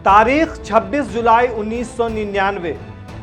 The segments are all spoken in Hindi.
तारीख 26 जुलाई 1999,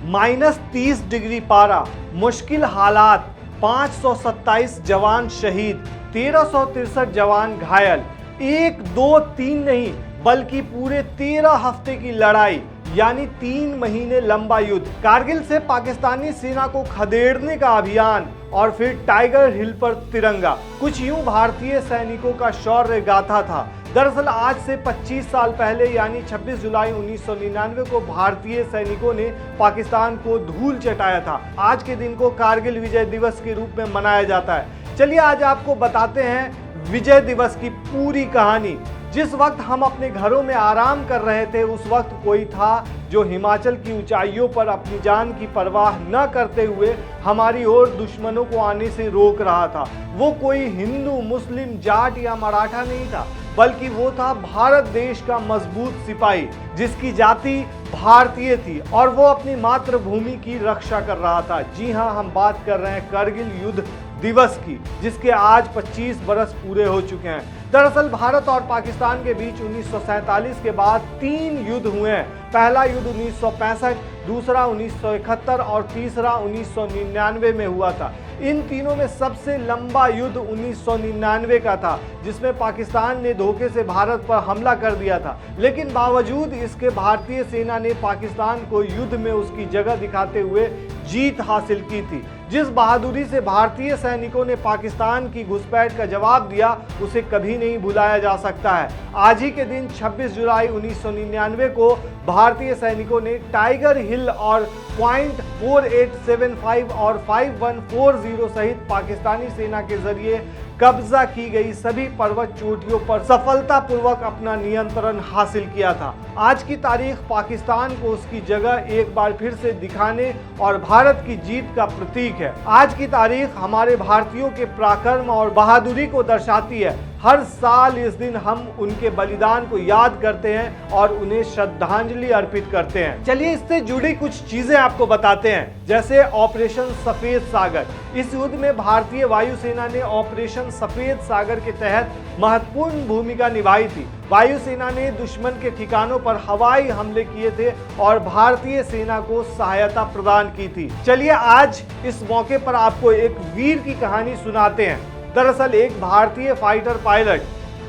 -30 डिग्री पारा, मुश्किल हालात, 527 जवान शहीद, 1363 जवान घायल, 1, 2, 3 नहीं बल्कि पूरे 13 हफ्ते की लड़ाई यानी 3 महीने लंबा युद्ध। कारगिल से पाकिस्तानी सेना को खदेड़ने का अभियान और फिर टाइगर हिल पर तिरंगा, कुछ यूं भारतीय सैनिकों का शौर्य गाथा था। दरअसल आज से 25 साल पहले यानी 26 जुलाई 1999 को भारतीय सैनिकों ने पाकिस्तान को धूल चटाया था। आज के दिन को कारगिल विजय दिवस के रूप में मनाया जाता है। चलिए आज आपको बताते हैं विजय दिवस की पूरी कहानी। जिस वक्त हम अपने घरों में आराम कर रहे थे उस वक्त कोई था जो हिमाचल की ऊंचाइयों पर अपनी जान की परवाह न करते हुए हमारी ओर दुश्मनों को आने से रोक रहा था। वो कोई हिंदू, मुस्लिम, जाट या मराठा नहीं था, बल्कि वो था भारत देश का मजबूत सिपाही जिसकी जाति भारतीय थी और वो अपनी मातृभूमि की रक्षा कर रहा था। जी हां, हम बात कर रहे हैं कारगिल युद्ध दिवस की, जिसके आज 25 बरस पूरे हो चुके हैं। दरअसल भारत और पाकिस्तान के बीच 1947 के बाद 3 युद्ध हुए हैं। पहला युद्ध 1965, दूसरा 1971 और तीसरा 1999 में हुआ था। इन तीनों में सबसे लंबा युद्ध 1999 का था, जिसमें पाकिस्तान ने धोखे से भारत पर हमला कर दिया था। लेकिन बावजूद इसके भारतीय सेना ने पाकिस्तान को युद्ध में उसकी जगह दिखाते हुए जीत हासिल की थी। जिस बहादुरी से भारतीय सैनिकों ने पाकिस्तान की घुसपैठ का जवाब दिया उसे कभी नहीं भुलाया जा सकता है। आज ही के दिन 26 जुलाई 1999 को भारतीय सैनिकों ने टाइगर हिल और पॉइंट 4875 और 5140 सहित पाकिस्तानी सेना के जरिए कब्जा की गई सभी पर्वत चोटियों पर सफलतापूर्वक अपना नियंत्रण हासिल किया था। आज की तारीख पाकिस्तान को उसकी जगह एक बार फिर से दिखाने और भारत की जीत का प्रतीक है। आज की तारीख हमारे भारतीयों के पराक्रम और बहादुरी को दर्शाती है। हर साल इस दिन हम उनके बलिदान को याद करते हैं और उन्हें श्रद्धांजलि अर्पित करते हैं। चलिए इससे जुड़ी कुछ चीजें आपको बताते हैं, जैसे ऑपरेशन सफेद सागर। इस युद्ध में भारतीय वायुसेना ने ऑपरेशन सफेद सागर के तहत महत्वपूर्ण भूमिका निभाई थी। वायुसेना ने दुश्मन के ठिकानों पर हवाई हमले किए थे और भारतीय सेना को सहायता प्रदान की थी। चलिए आज इस मौके पर आपको एक वीर की कहानी सुनाते हैं। दरअसल एक भारतीय फाइटर पायलट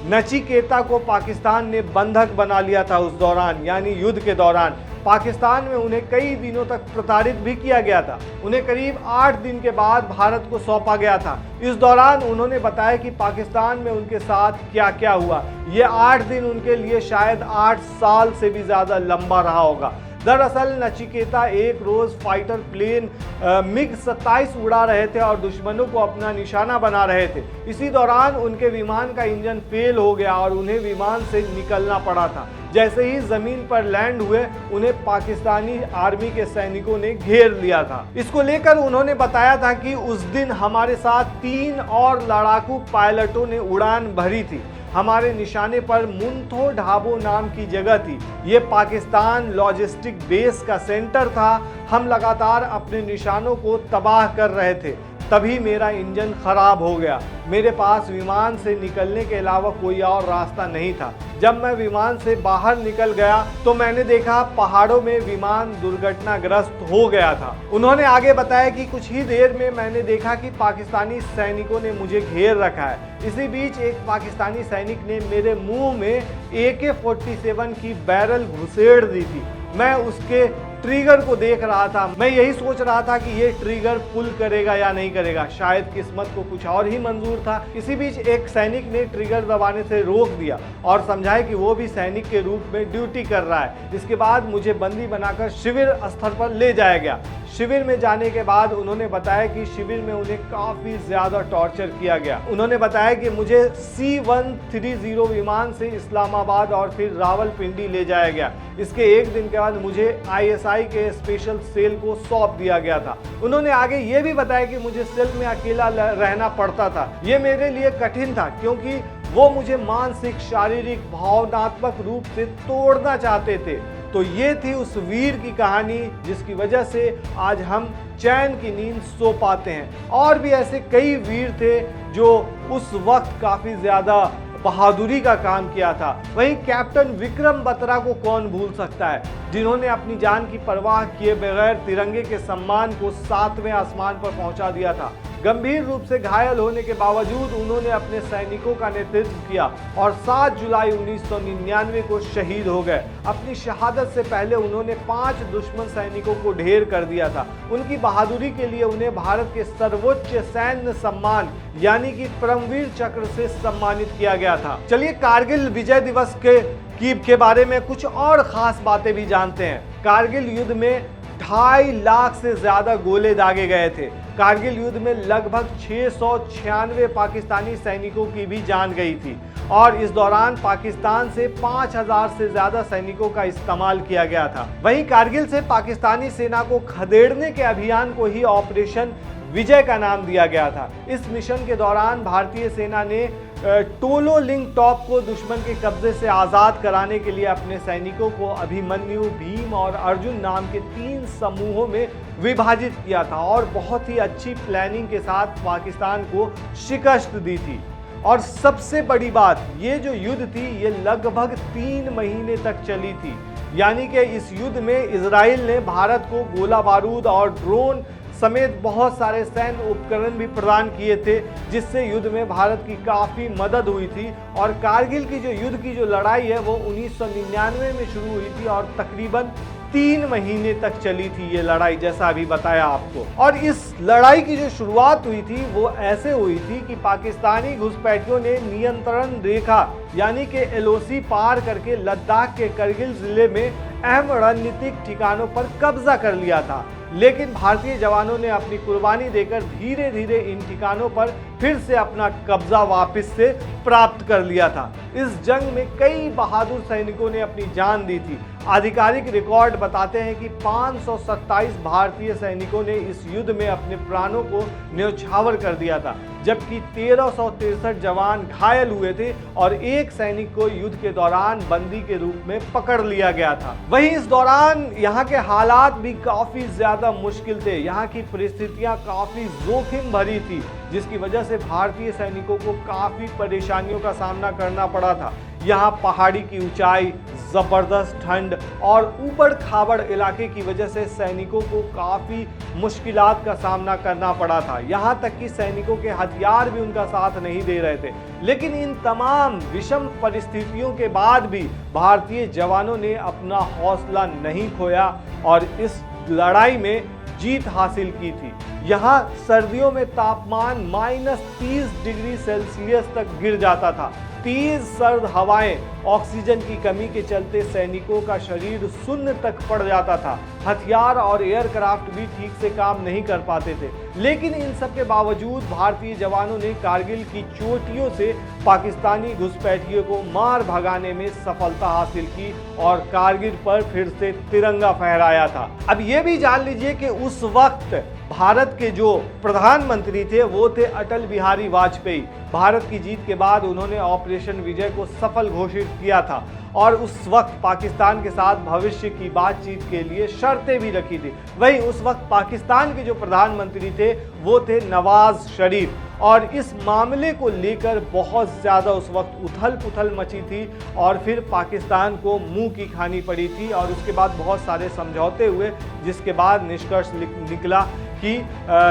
नचिकेता को पाकिस्तान ने बंधक बना लिया था। उस दौरान यानी युद्ध के दौरान पाकिस्तान में उन्हें कई दिनों तक प्रताड़ित भी किया गया था। उन्हें करीब 8 दिन के बाद भारत को सौंपा गया था। इस दौरान उन्होंने बताया कि पाकिस्तान में उनके साथ क्या क्या हुआ। ये 8 दिन उनके लिए शायद 8 साल से भी ज़्यादा लंबा रहा होगा। दरअसल नचिकेता एक रोज फाइटर प्लेन MiG-27 उड़ा रहे थे और दुश्मनों को अपना निशाना बना रहे थे। इसी दौरान उनके विमान का इंजन फेल हो गया और उन्हें विमान से निकलना पड़ा था। जैसे ही जमीन पर लैंड हुए उन्हें पाकिस्तानी आर्मी के सैनिकों ने घेर लिया था। इसको लेकर उन्होंने बताया था कि उस दिन हमारे साथ 3 और लड़ाकू पायलटों ने उड़ान भरी थी। हमारे निशाने पर मुंथो ढाबो नाम की जगह थी। ये पाकिस्तान लॉजिस्टिक बेस का सेंटर था। हम लगातार अपने निशानों को तबाह कर रहे थे। तभी मेरा इंजन खराब हो गया। मेरे पास विमान से निकलने के अलावा कोई और रास्ता नहीं था। जब मैं विमान से बाहर निकल गया तो मैंने देखा पहाड़ों में विमान दुर्घटनाग्रस्त हो गया था। उन्होंने आगे बताया कि कुछ ही देर में मैंने देखा कि पाकिस्तानी सैनिकों ने मुझे घेर रखा है। इसी बीच एक पाकिस्तानी सैनिक ने मेरे मुंह में AK-47 की बैरल घुसेड़ दी थी। मैं उसके ट्रिगर को देख रहा था। मैं यही सोच रहा था कि ये ट्रिगर पुल करेगा या नहीं करेगा। शायद किस्मत को कुछ और ही मंजूर था। इसी बीच एक सैनिक ने ट्रिगर दबाने से रोक दिया और समझाया कि वो भी सैनिक के रूप में ड्यूटी कर रहा है। इसके बाद मुझे बंदी बनाकर शिविर स्थल पर ले जाया गया। शिविर में जाने के बाद उन्होंने बताया कि शिविर में उन्हें काफी ज्यादा टॉर्चर किया गया। उन्होंने बताया कि मुझे C-130 विमान से इस्लामाबाद और फिर रावलपिंडी ले जाया गया। इसके एक दिन के बाद मुझे ISI के स्पेशल सेल को सौंप दिया गया था। उन्होंने आगे ये भी बताया कि मुझे सेल में अकेला रहना पड़ता था। ये मेरे लिए कठिन था क्योंकि वो मुझे मानसिक, शारीरिक, भावनात्मक रूप से तोड़ना चाहते थे। तो ये थी उस वीर की कहानी जिसकी वजह से आज हम चैन की नींद सो पाते हैं। और भी ऐसे कई वीर थे जो उस वक्त काफ़ी ज़्यादा बहादुरी का काम किया था। वहीं कैप्टन विक्रम बत्रा को कौन भूल सकता है, जिन्होंने अपनी जान की परवाह किए बगैर तिरंगे के सम्मान को 7वें आसमान पर पहुंचा दिया था। गंभीर रूप से घायल होने के बावजूद उन्होंने अपने सैनिकों का नेतृत्व किया और 7 जुलाई 1999 को शहीद हो गए। अपनी शहादत से पहले उन्होंने 5 दुश्मन सैनिकों को ढेर कर दिया था। उनकी बहादुरी के लिए उन्हें भारत के सर्वोच्च सैन्य सम्मान यानी कि परमवीर चक्र से सम्मानित किया गया था। चलिए कारगिल विजय दिवस के बारे में कुछ और खास बातें भी जानते हैं। कारगिल युद्ध में 2.5 लाख से ज्यादा गोले दागे गए थे। कारगिल युद्ध में लगभग 696 पाकिस्तानी सैनिकों की भी जान गई थी और इस दौरान पाकिस्तान से 5000 से ज्यादा सैनिकों का इस्तेमाल किया गया था। वहीं कारगिल से पाकिस्तानी सेना को खदेड़ने के अभियान को ही ऑपरेशन विजय का नाम दिया गया था। इस मिशन के दौरान भारतीय सेना ने टोलो लिंग टॉप को दुश्मन के कब्जे से आज़ाद कराने के लिए अपने सैनिकों को अभिमन्यु, भीम और अर्जुन नाम के 3 समूहों में विभाजित किया था और बहुत ही अच्छी प्लानिंग के साथ पाकिस्तान को शिकस्त दी थी। और सबसे बड़ी बात, ये जो युद्ध थी ये लगभग 3 महीने तक चली थी, यानी कि इस युद्ध में इजराइल ने भारत को गोला बारूद और ड्रोन समेत बहुत सारे सैन्य उपकरण भी प्रदान किए थे, जिससे युद्ध में भारत की काफ़ी मदद हुई थी। और कारगिल की जो युद्ध की जो लड़ाई है वो 1999 में शुरू हुई थी और तकरीबन 3 महीने तक चली थी ये लड़ाई, जैसा अभी बताया आपको। और इस लड़ाई की जो शुरुआत हुई थी वो ऐसे हुई थी कि पाकिस्तानी घुसपैठियों ने नियंत्रण रेखा यानी कि LOC पार करके लद्दाख के करगिल जिले में अहम रणनीतिक ठिकानों पर कब्जा कर लिया था। लेकिन भारतीय जवानों ने अपनी कुर्बानी देकर धीरे धीरे इन ठिकानों पर फिर से अपना कब्जा वापस से प्राप्त कर लिया था। इस जंग में कई बहादुर सैनिकों ने अपनी जान दी थी। आधिकारिक रिकॉर्ड बताते हैं कि 527 भारतीय सैनिकों ने इस युद्ध में अपने प्राणों को न्यौछावर कर दिया था, जबकि 1363 जवान घायल हुए थे और एक सैनिक को युद्ध के दौरान बंदी के रूप में पकड़ लिया गया था। वहीं इस दौरान यहाँ के हालात भी काफी ज्यादा मुश्किल थे। यहाँ की परिस्थितियां काफी जोखिम भरी थी, जिसकी वजह से भारतीय सैनिकों को काफी परेशानियों का सामना करना पड़ा था। यहाँ पहाड़ी की ऊंचाई, जबरदस्त ठंड और ऊबड़ खाबड़ इलाके की वजह से सैनिकों को काफी मुश्किलात का सामना करना पड़ा था। यहाँ तक कि सैनिकों के हथियार भी उनका साथ नहीं दे रहे थे। लेकिन इन तमाम विषम परिस्थितियों के बाद भी भारतीय जवानों ने अपना हौसला नहीं खोया और इस लड़ाई में जीत हासिल की थी। यहाँ सर्दियों में तापमान -30 डिग्री सेल्सियस तक गिर जाता था। तेज सर्द हवाएं, ऑक्सीजन की कमी के चलते सैनिकों का शरीर शून्य तक पड़ जाता था। हथियार और एयरक्राफ्ट भी ठीक से काम नहीं कर पाते थे। लेकिन इन सब के बावजूद भारतीय जवानों ने कारगिल की चोटियों से पाकिस्तानी घुसपैठियों को मार भगाने में सफलता हासिल की और कारगिल पर फिर से तिरंगा फहराया था। अब ये भी जान लीजिए कि उस वक्त भारत के जो प्रधानमंत्री थे वो थे अटल बिहारी वाजपेयी। भारत की जीत के बाद उन्होंने ऑपरेशन विजय को सफल घोषित किया था और उस वक्त पाकिस्तान के साथ भविष्य की बातचीत के लिए शर्तें भी रखी थी। वहीं उस वक्त पाकिस्तान के जो प्रधानमंत्री थे वो थे नवाज शरीफ और इस मामले को लेकर बहुत ज़्यादा उस वक्त उथल पुथल मची थी और फिर पाकिस्तान को मुंह की खानी पड़ी थी और उसके बाद बहुत सारे समझौते हुए, जिसके बाद निष्कर्ष निकला कि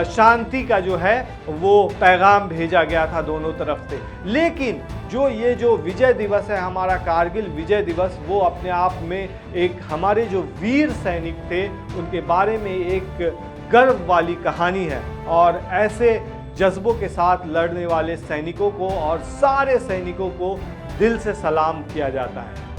शांति का जो है वो पैगाम भेजा गया था दोनों तरफ से। लेकिन ये जो विजय दिवस है हमारा कारगिल विजय दिवस, वो अपने आप में एक हमारे जो वीर सैनिक थे उनके बारे में एक गर्व वाली कहानी है और ऐसे जज्बों के साथ लड़ने वाले सैनिकों को और सारे सैनिकों को दिल से सलाम किया जाता है।